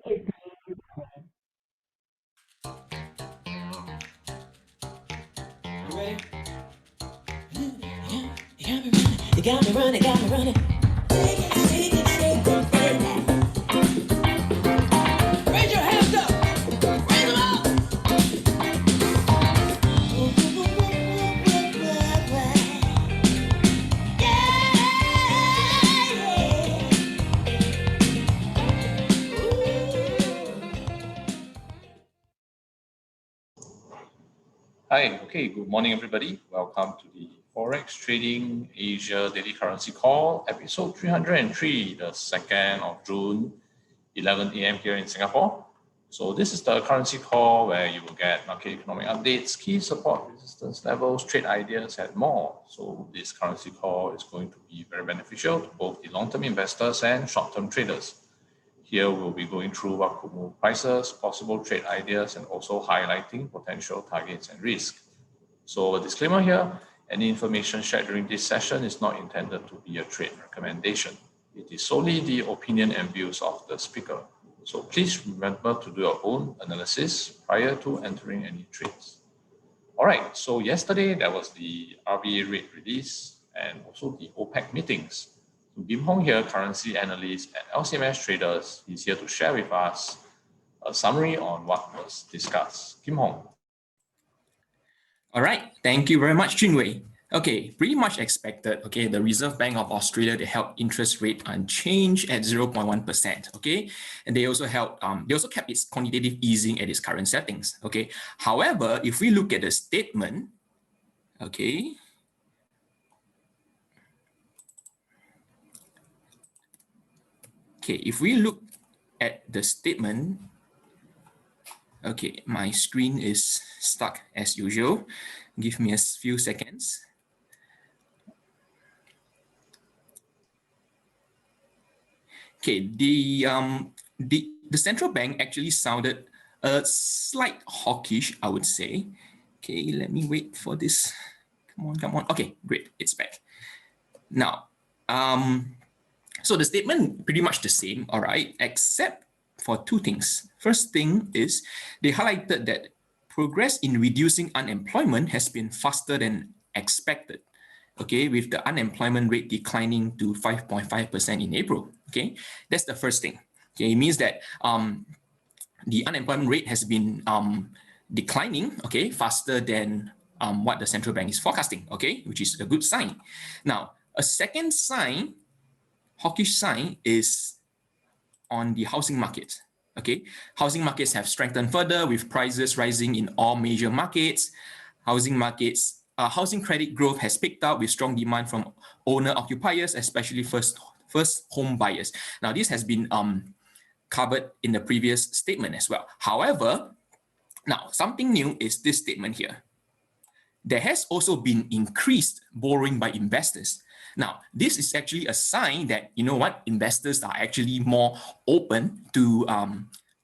Ready? You got me running, got me running. Raise your hands up. Raise them up. Hi, okay, good morning, everybody. Welcome to the Forex Trading Asia Daily Currency Call, episode 303, the 2nd of June, 11 a.m. here in Singapore. So this is the currency call where you will get market economic updates, key support, resistance levels, trade ideas, and more. So this currency call is going to be very beneficial to both the long-term investors and short-term traders. Here we'll be going through what could move prices, possible trade ideas, and also highlighting potential targets and risk. So a disclaimer here, any information shared during this session is not intended to be a trade recommendation. It is solely the opinion and views of the speaker. So please remember to do your own analysis prior to entering any trades. All right, so yesterday there was the RBA rate release and also the Opec meetings. So Kim Hong here, currency analyst at LCMS Traders, is here to share with us a summary on what was discussed. Kim Hong. All right, thank you very much, Junwei. Okay, pretty much expected. Okay, the Reserve Bank of Australia, they held interest rate unchanged at 0.1%. Okay, and they also held they also kept its quantitative easing at its current settings. Okay, however, if we look at the statement, okay. Okay, if we look at the statement, okay, my screen is stuck as usual. Give me a few seconds. Okay, the central bank actually sounded a slight hawkish, I would say. Okay, let me wait for this. Come on, come on. Okay, great, it's back. Now, so the statement pretty much the same, all right, except for two things. First thing is they highlighted that progress in reducing unemployment has been faster than expected, okay, with the unemployment rate declining to 5.5% in April, okay? That's the first thing, okay? It means that the unemployment rate has been declining, okay, faster than what the central bank is forecasting, okay, which is a good sign. Now, a second sign, hawkish sign, is on the housing market. Okay, housing markets have strengthened further with prices rising in all major markets. Housing credit growth has picked up with strong demand from owner-occupiers, especially first home buyers. Now, this has been covered in the previous statement as well. However, now something new is this statement here. There has also been increased borrowing by investors. Now, this is actually a sign that, you know what, investors are actually more open to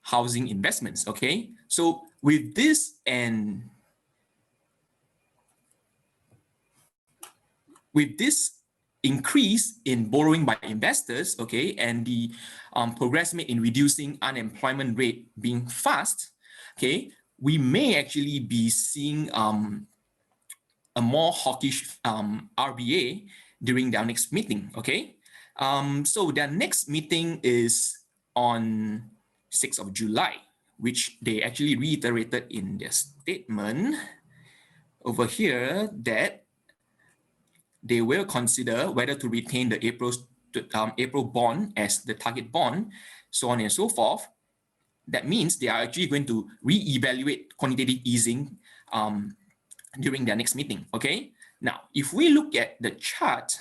housing investments, okay? So with this increase in borrowing by investors, okay, and the progress made in reducing unemployment rate being fast, okay, we may actually be seeing a more hawkish RBA during their next meeting, okay? So their next meeting is on 6th of July, which they actually reiterated in their statement over here that they will consider whether to retain the April bond as the target bond, so on and so forth. That means they are actually going to re-evaluate quantitative easing during their next meeting, okay? Now, if we look at the chart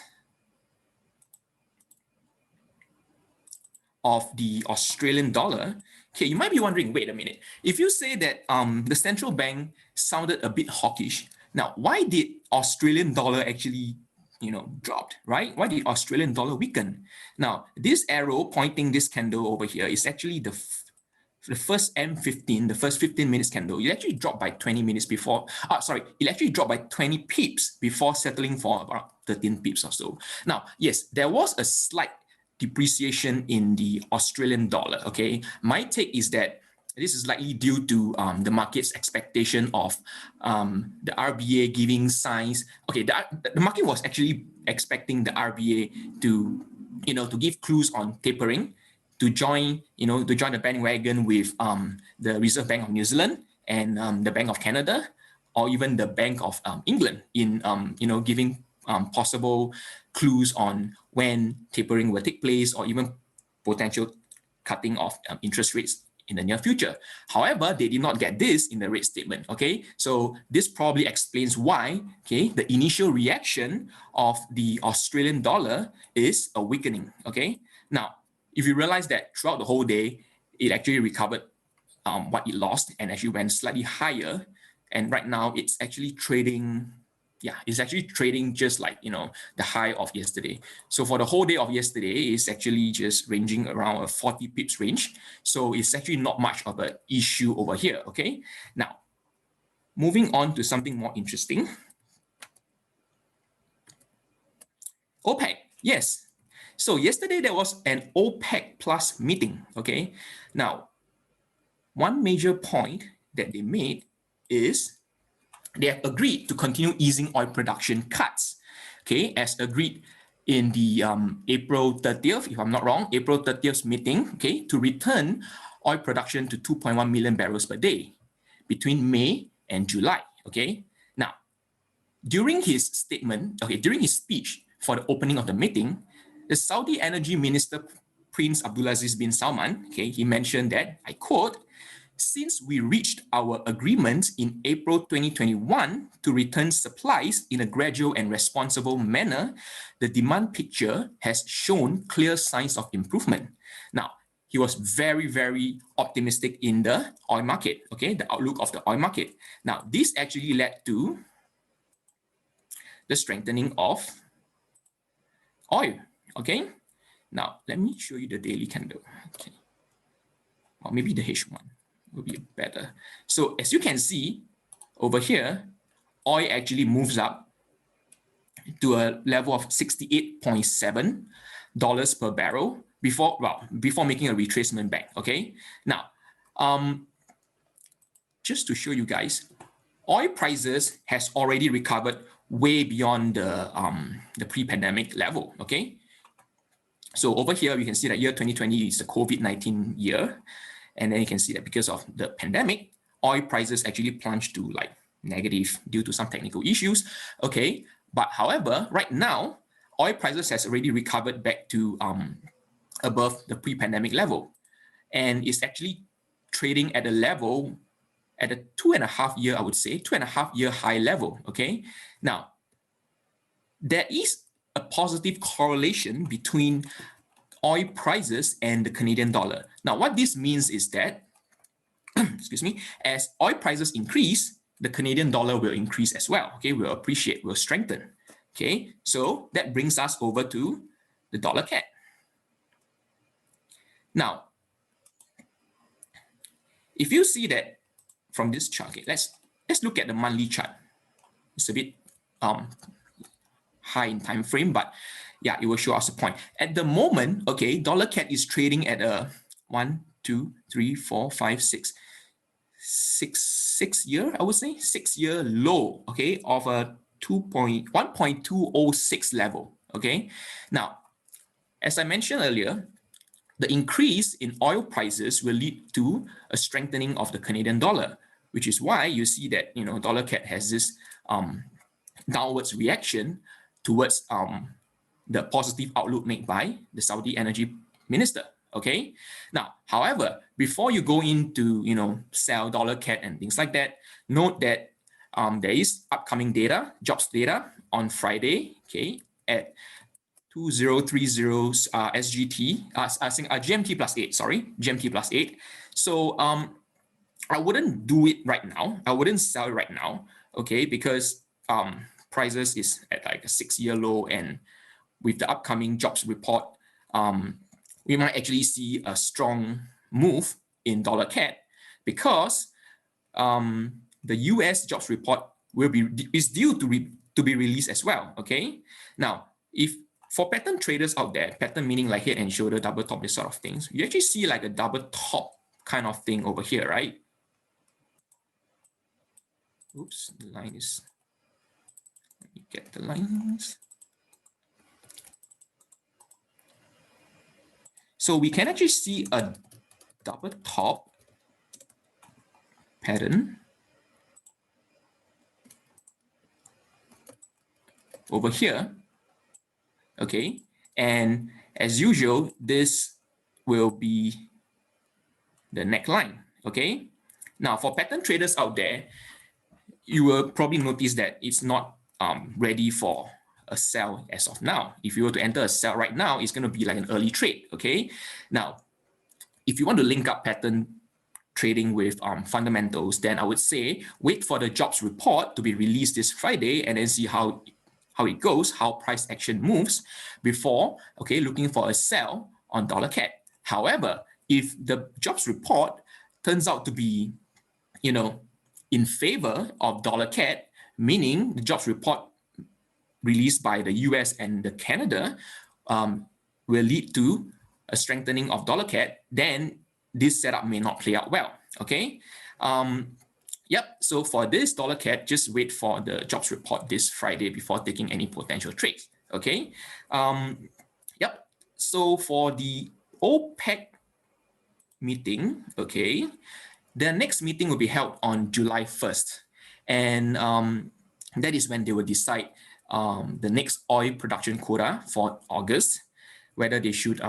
of the Australian dollar, okay, you might be wondering, wait a minute, if you say that the central bank sounded a bit hawkish, now why did Australian dollar actually, you know, dropped, right? Why did Australian dollar weaken? Now, this arrow pointing this candle over here is actually the first M15, the first 15 minutes candle. It actually dropped by 20 minutes before, it actually dropped by 20 pips before settling for about 13 pips or so. Now, yes, there was a slight depreciation in the Australian dollar. Okay, my take is that this is likely due to the market's expectation of the RBA giving signs. Okay, the market was actually expecting the RBA to, to give clues on tapering, to join the bandwagon with the Reserve Bank of New Zealand and the Bank of Canada, or even the Bank of England in giving possible clues on when tapering will take place, or even potential cutting of interest rates in the near future. However, they did not get this in the rate statement. Okay, so this probably explains why, okay, the initial reaction of the Australian dollar is a weakening. Okay, now if you realize that throughout the whole day it actually recovered what it lost and actually went slightly higher, and right now it's actually trading. Yeah, it's actually trading just like, the high of yesterday. So for the whole day of yesterday, it's actually just ranging around a 40 pips range. So it's actually not much of an issue over here, okay? Now, moving on to something more interesting. OPEC, yes. So yesterday there was an OPEC plus meeting, okay? Now, one major point that they made is they have agreed to continue easing oil production cuts, okay, as agreed in the April 30th, if I'm not wrong, April 30th meeting, okay, to return oil production to 2.1 million barrels per day between May and July, okay. Now, during his statement, okay, during his speech for the opening of the meeting, the Saudi Energy Minister, Prince Abdulaziz bin Salman, okay, he mentioned that, I quote, "Since we reached our agreement in April 2021 to return supplies in a gradual and responsible manner, the demand picture has shown clear signs of improvement." Now, he was very, very optimistic in the oil market, okay, the outlook of the oil market. Now, this actually led to the strengthening of oil, okay? Now, let me show you the daily candle, okay, or maybe the H1 will be better. So as you can see over here, oil actually moves up to a level of $68.7 per barrel before making a retracement back. Okay, now just to show you guys, oil prices has already recovered way beyond the pre-pandemic level. Okay, so over here you can see that year 2020 is the COVID-19 year. And then you can see that because of the pandemic, oil prices actually plunged to like negative due to some technical issues. Okay, but however, right now, oil prices has already recovered back to above the pre-pandemic level, and it's actually trading at a level at a 2.5 year, I would say, 2.5 year high level. Okay, now there is a positive correlation between oil prices and the Canadian dollar. Now, what this means is that, excuse me, as oil prices increase, the Canadian dollar will increase as well. Okay, will appreciate, will strengthen. Okay, so that brings us over to the dollar CAD. Now, if you see that from this chart, okay, let's look at the monthly chart. It's a bit high in time frame, but yeah, it will show us a point. At the moment, okay, dollar CAD is trading at a 1, 2, 3, 4, 5, 6 year, I would say, 6 year low, okay, of a 1.206 level. Okay, now, as I mentioned earlier, the increase in oil prices will lead to a strengthening of the Canadian dollar, which is why you see that, dollar CAD has this downwards reaction towards the positive outlook made by the Saudi Energy Minister. Okay, now, however, before you go into, sell dollar CAD and things like that, note that there is upcoming data, jobs data on Friday, okay, at 2030 SGT, GMT plus 8, sorry, GMT plus 8. So I wouldn't do it right now. I wouldn't sell it right now, okay, because prices is at like a 6 year low, and with the upcoming jobs report, we might actually see a strong move in dollar CAD, because the US jobs report is due to be released as well. Okay, now if For pattern traders out there, pattern meaning like head and shoulder, double top, this sort of things, you actually see like a double top kind of thing over here, right? Oops, the line is, let me get the lines. So we can actually see a double top pattern over here, okay? And as usual, this will be the neckline, okay? Now for pattern traders out there, you will probably notice that it's not ready for a sell as of now. If you were to enter a sell right now, it's going to be like an early trade, okay? Now, if you want to link up pattern trading with fundamentals, then I would say wait for the jobs report to be released this Friday and then see how it goes, how price action moves before, okay, looking for a sell on dollar CAD. However, if the jobs report turns out to be, you know, in favor of dollar CAD, meaning the jobs report released by the US and the Canada will lead to a strengthening of dollar CAD, then this setup may not play out well, okay? Yep, so for this dollar CAD, just wait for the jobs report this Friday before taking any potential trades, okay? Yep, so for the OPEC meeting, okay, the next meeting will be held on July 1st. And that is when they will decide the next oil production quota for August, whether they should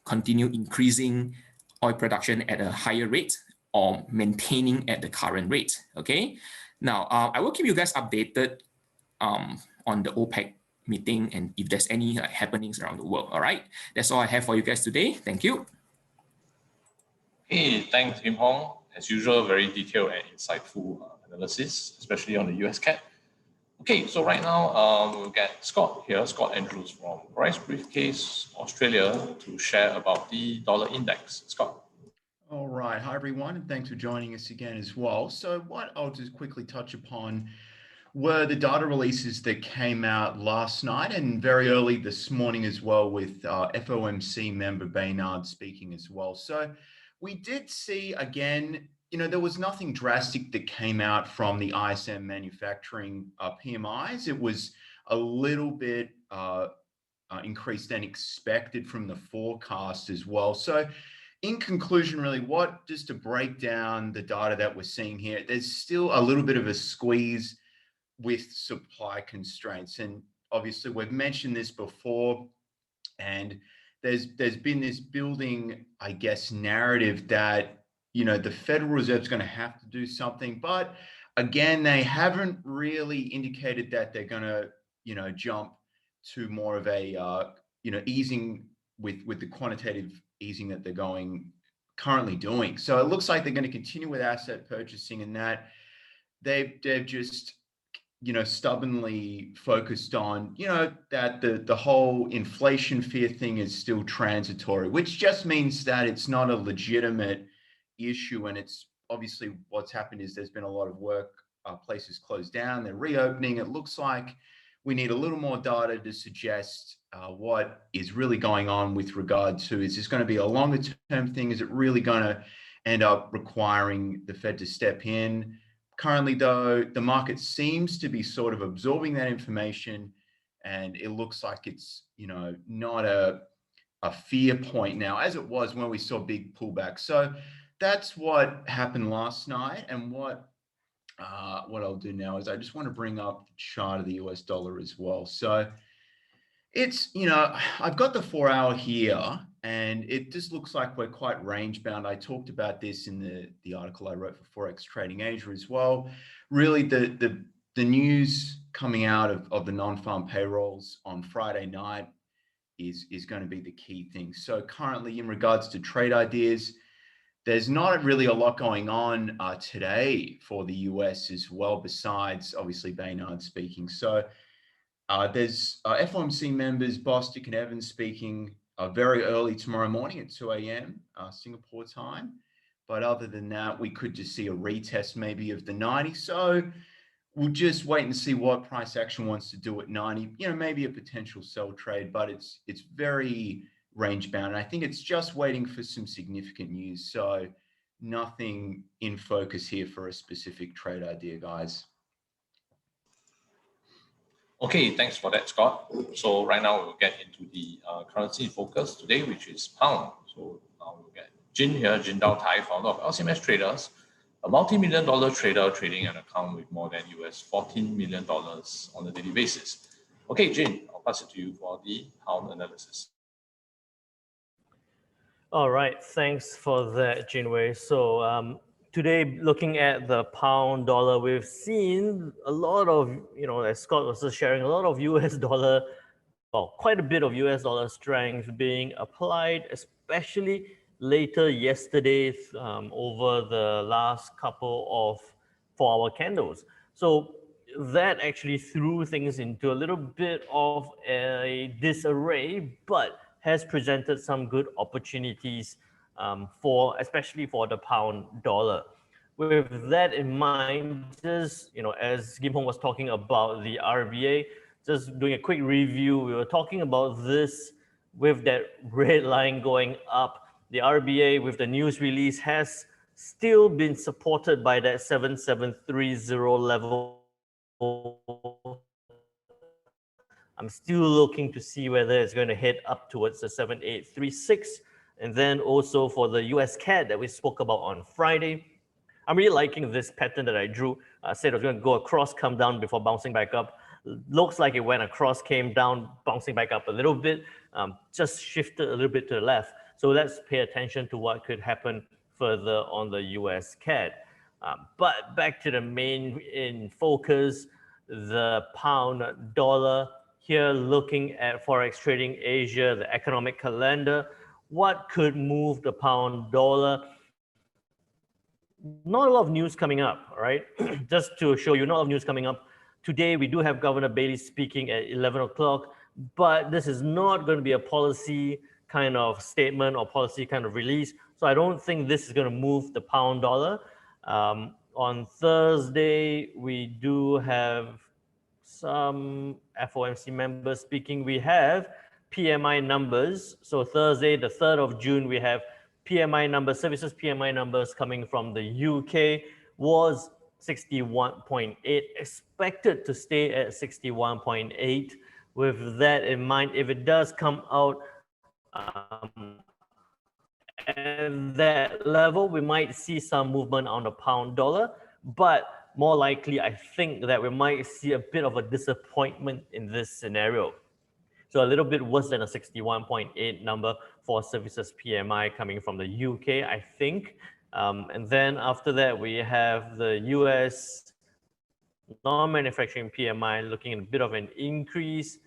continue increasing oil production at a higher rate or maintaining at the current rate, okay? Now, I will keep you guys updated on the OPEC meeting and if there's any happenings around the world, all right? That's all I have for you guys today. Thank you. Hey, thanks, Kim Hong. As usual, very detailed and insightful analysis, especially on the US CAD. Okay, so right now we'll get Scott here, Scott Andrews from Forex Briefcase, Australia, to share about the dollar index. Scott. All right. Hi, everyone, and thanks for joining us again as well. So what I'll just quickly touch upon were the data releases that came out last night and very early this morning as well, with FOMC member Baynard speaking as well. So we did see, again, you know, there was nothing drastic that came out from the ISM manufacturing PMIs. It was a little bit increased than expected from the forecast as well. So in conclusion, really, just to break down the data that we're seeing here, there's still a little bit of a squeeze with supply constraints. And obviously we've mentioned this before, and there's been this building, I guess, narrative that, you know, the Federal Reserve is going to have to do something. But again, they haven't really indicated that they're going to, you know, jump to more of a, you know, easing with the quantitative easing that they're currently doing. So it looks like they're going to continue with asset purchasing, and that they've just, you know, stubbornly focused on, you know, that the whole inflation fear thing is still transitory, which just means that it's not a legitimate issue. And it's obviously what's happened is there's been a lot of work, places closed down, they're reopening. It looks like we need a little more data to suggest what is really going on with regard to, is this going to be a longer term thing? Is it really going to end up requiring the Fed to step in? Currently, though, the market seems to be sort of absorbing that information, and it looks like it's, you know, not a fear point now, as it was when we saw big pullbacks. So that's what happened last night. And what I'll do now is I just want to bring up the chart of the US dollar as well. So it's, you know, I've got the 4 hour here, and it just looks like we're quite range bound. I talked about this in the article I wrote for Forex Trading Asia as well. Really, the news coming out of the non-farm payrolls on Friday night is going to be the key thing. So currently, in regards to trade ideas, there's not really a lot going on today for the US as well, besides obviously Baynard speaking. So there's FOMC members, Bostic and Evans speaking very early tomorrow morning at 2 a.m. Singapore time. But other than that, we could just see a retest maybe of the 90. So we'll just wait and see what price action wants to do at 90. Maybe a potential sell trade, but it's very range bound. And I think it's just waiting for some significant news. So nothing in focus here for a specific trade idea, guys. Okay, thanks for that, Scott. So right now we'll get into the currency in focus today, which is pound. So now we'll get Jin here, Jin Dao Tai, founder of LCMS Traders, a multi-million-dollar trader trading an account with more than $14 million on a daily basis. Okay, Jin, I'll pass it to you for the pound analysis. All right, thanks for that, Jinwei. So today, looking at the pound dollar, we've seen a lot of, as Scott was just sharing, a lot of US dollar, well, quite a bit of US dollar strength being applied, especially later yesterday over the last couple of 4-hour candles. So that actually threw things into a little bit of a disarray, but has presented some good opportunities especially for the pound dollar. With that in mind, just as Kim Hong was talking about the RBA, just doing a quick review, we were talking about this with that red line going up. The RBA with the news release has still been supported by that 7730 level. I'm still looking to see whether it's going to head up towards the 7836. And then also for the US CAD that we spoke about on Friday, I'm really liking this pattern that I drew. I said it was going to go across, come down before bouncing back up. Looks like it went across, came down, bouncing back up a little bit, just shifted a little bit to the left. So let's pay attention to what could happen further on the US CAD. But back to the main in focus, the pound dollar. Here, looking at Forex Trading Asia, the economic calendar, what could move the pound dollar? Not a lot of news coming up, right? Just to show you, not a lot of news coming up. Today, we do have Governor Bailey speaking at 11 o'clock, but this is not going to be a policy kind of statement or policy kind of release. So I don't think this is going to move the pound dollar. On Thursday, we do have some FOMC members speaking. We have PMI numbers. So Thursday, the 3rd of June, we have PMI numbers, services PMI numbers coming from the UK was 61.8, expected to stay at 61.8. With that in mind, if it does come out at that level, we might see some movement on the pound dollar, but more likely, I think that we might see a bit of a disappointment in this scenario. So a little bit worse than a 61.8 number for services PMI coming from the UK, I think. And then after that, we have the US non-manufacturing PMI looking at a bit of an increase.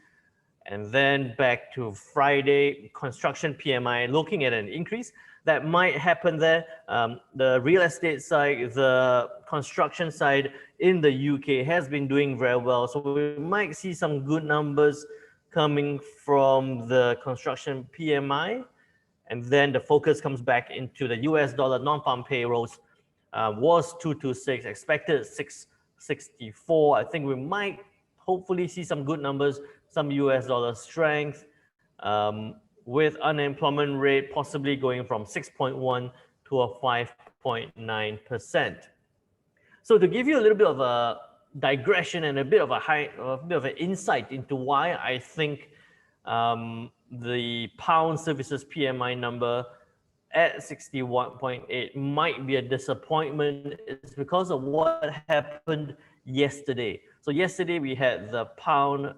And then back to Friday, construction PMI looking at an increase. That might happen there. The real estate side, the construction side in the UK has been doing very well. So we might see some good numbers coming from the construction PMI. And then the focus comes back into the US dollar non-farm payrolls. Was 226, expected 664. I think we might hopefully see some good numbers, some US dollar strength, with unemployment rate possibly going from 6.1 to a 5.9%. So to give you a little bit of a digression and a bit of an insight into why I think the pound services PMI number at 61.8 might be a disappointment, is because of what happened yesterday. So yesterday we had the pound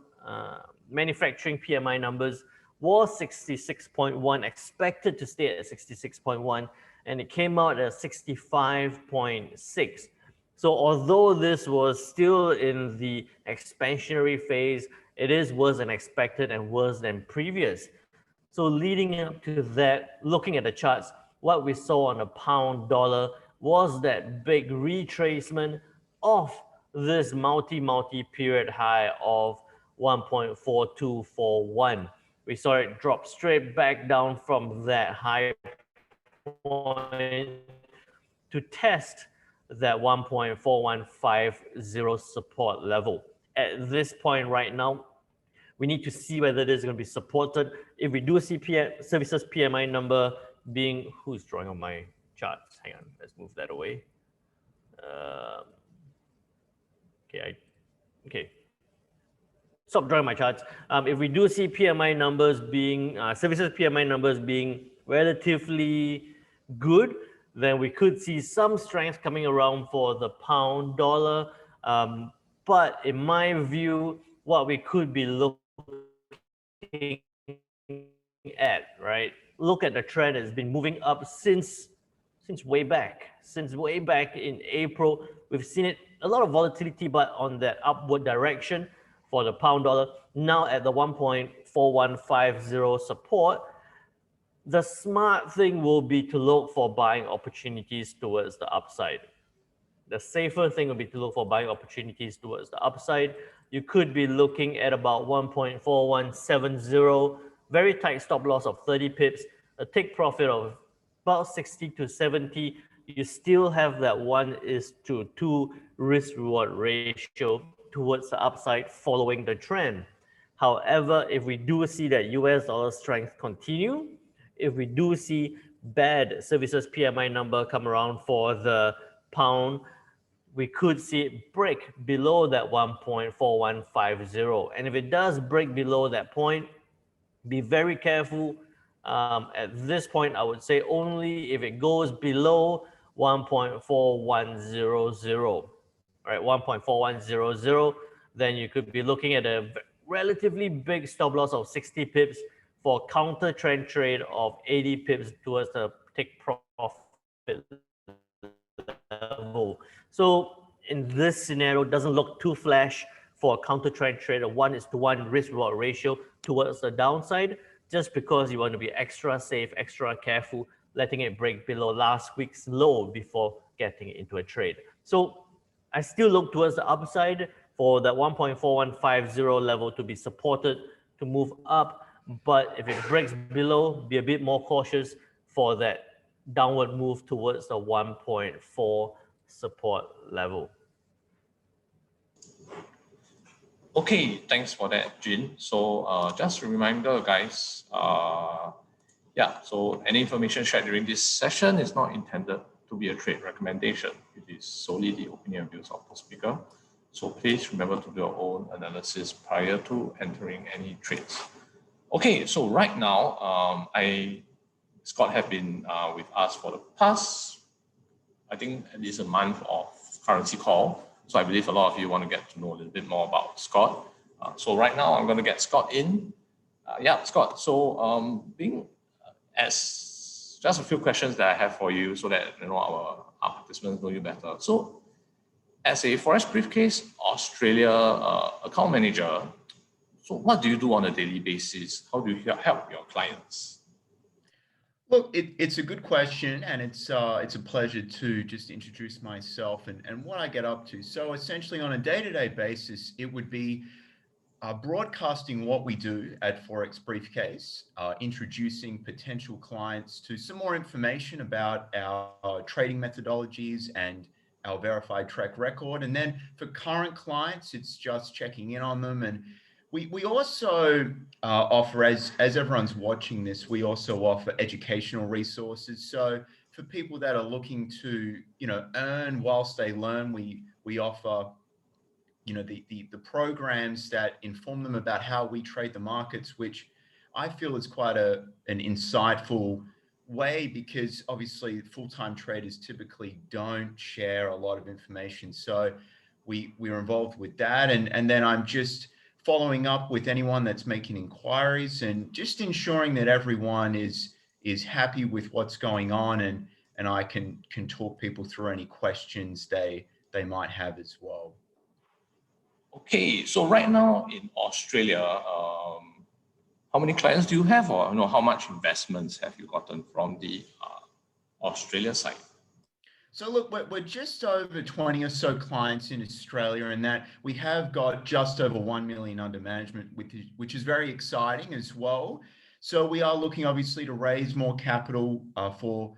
manufacturing PMI numbers was 66.1, expected to stay at 66.1, and it came out at 65.6. So although this was still in the expansionary phase, it is worse than expected and worse than previous. So leading up to that, looking at the charts, what we saw on the pound dollar was that big retracement of this multi-period high of 1.4241. We saw it drop straight back down from that high point to test that 1.4150 support level. At this point right now, we need to see whether this is going to be supported. If we do see services PMI number being, who's drawing on my charts? Hang on, let's move that away. Okay. Stop drawing my charts. If we do see PMI numbers being, services PMI numbers being relatively good, then we could see some strength coming around for the pound dollar. But in my view, what we could be looking at, right? Look at the trend. It's been moving up since way back. Since way back in April, we've seen it, a lot of volatility, but on that upward direction for the pound dollar. Now at the 1.4150 support, the smart thing will be to look for buying opportunities towards the upside. The safer thing will be to look for buying opportunities towards the upside. You could be looking at about 1.4170, very tight stop loss of 30 pips, a take profit of about 60 to 70. You still have that 1:2 risk reward ratio towards the upside following the trend. However, if we do see that US dollar strength continue, if we do see bad services PMI number come around for the pound, we could see it break below that 1.4150. And if it does break below that point, be very careful. At this point, I would say only if it goes below 1.4100, right? 1.4100, then you could be looking at a relatively big stop loss of 60 pips for counter trend trade of 80 pips towards the take profit level. So in this scenario, it doesn't look too flash for a counter trend trade, a 1:1 risk reward ratio towards the downside, just because you want to be extra safe, extra careful, letting it break below last week's low before getting into a trade. So I still look towards the upside for that 1.4150 level to be supported, to move up. But if it breaks below, be a bit more cautious for that downward move towards the 1.4 support level. Okay, thanks for that, Jin. So just a reminder, guys, so any information shared during this session is not intended to be a trade recommendation. It is solely the opinion and views of the speaker. So please remember to do your own analysis prior to entering any trades. Okay, so right now, Scott have been with us for the past, I think at least a month of currency call. So I believe a lot of you want to get to know a little bit more about Scott. So right now I'm going to get Scott in. Scott. So being as just a few questions that I have for you, so that our participants know you better. So as a Forex Briefcase Australia account manager, so what do you do on a daily basis? How do you help your clients? Look, it's a good question, and it's a pleasure to just introduce myself and what I get up to. So essentially on a day-to-day basis, it would be broadcasting what we do at Forex Briefcase, introducing potential clients to some more information about our trading methodologies and our verified track record. And then for current clients, it's just checking in on them. And we also offer, as everyone's watching this, we also offer educational resources. So for people that are looking to, earn whilst they learn, we offer, the programs that inform them about how we trade the markets, which I feel is quite an insightful way, because obviously full-time traders typically don't share a lot of information. So we're involved with that. And then I'm just following up with anyone that's making inquiries and just ensuring that everyone is happy with what's going on, and I can talk people through any questions they might have as well. Okay, so right now in Australia, how many clients do you have, or how much investments have you gotten from the Australia side? So look, we're just over 20 or so clients in Australia, and that we have got just over 1 million under management, which is very exciting as well. So we are looking obviously to raise more capital for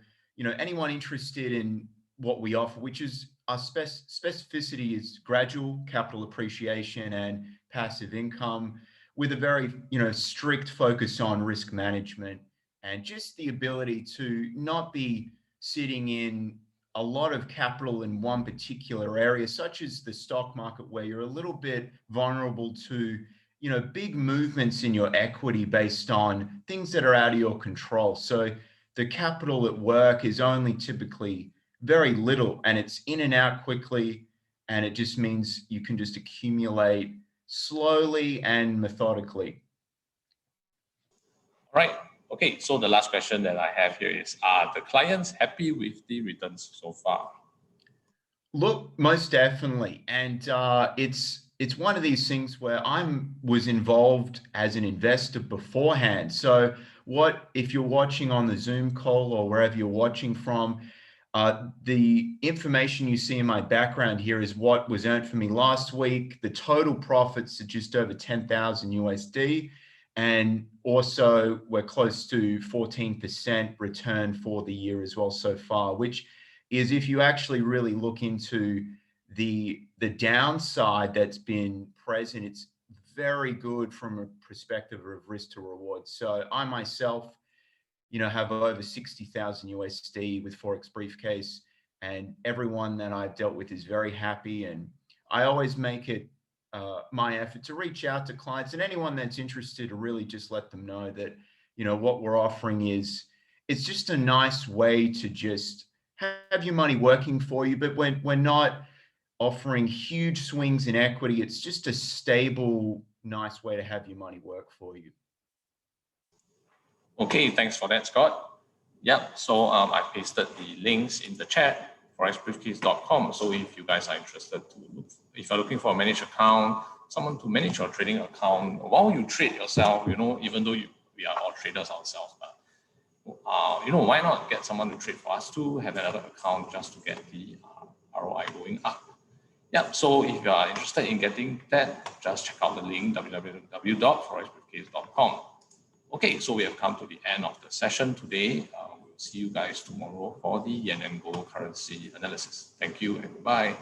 anyone interested in what we offer, which is our specificity is gradual capital appreciation and passive income, with a very strict focus on risk management and just the ability to not be sitting in a lot of capital in one particular area, such as the stock market, where you're a little bit vulnerable to big movements in your equity based on things that are out of your control. So the capital at work is only typically very little, and it's in and out quickly, and it just means you can just accumulate slowly and methodically. Right. Okay, so the last question that I have here is, are the clients happy with the returns so far? Look, most definitely. And it's one of these things where was involved as an investor beforehand. So what if you're watching on the Zoom call or wherever you're watching from, the information you see in my background here is what was earned for me last week. The total profits are just over 10,000 USD. And also we're close to 14% return for the year as well so far, which is, if you actually really look into the downside that's been present, it's very good from a perspective of risk to reward. So I myself, have over 60,000 USD with Forex Briefcase, and everyone that I've dealt with is very happy. And I always make it my effort to reach out to clients and anyone that's interested to really just let them know that, what we're offering it's just a nice way to just have your money working for you. But we're not offering huge swings in equity. It's just a stable, nice way to have your money work for you. Okay, thanks for that, Scott. Yep, so I pasted the links in the chat, forexbriefcase.com. So if you guys are interested if you're looking for a managed account, someone to manage your trading account while you trade yourself, even though we are all traders ourselves, but why not get someone to trade for us too, have another account just to get the ROI going up. Yeah, so if you are interested in getting that, just check out the link, www.forexbriefcase.com. Okay, so we have come to the end of the session today. We'll see you guys tomorrow for the Yen and Gold currency analysis. Thank you and goodbye.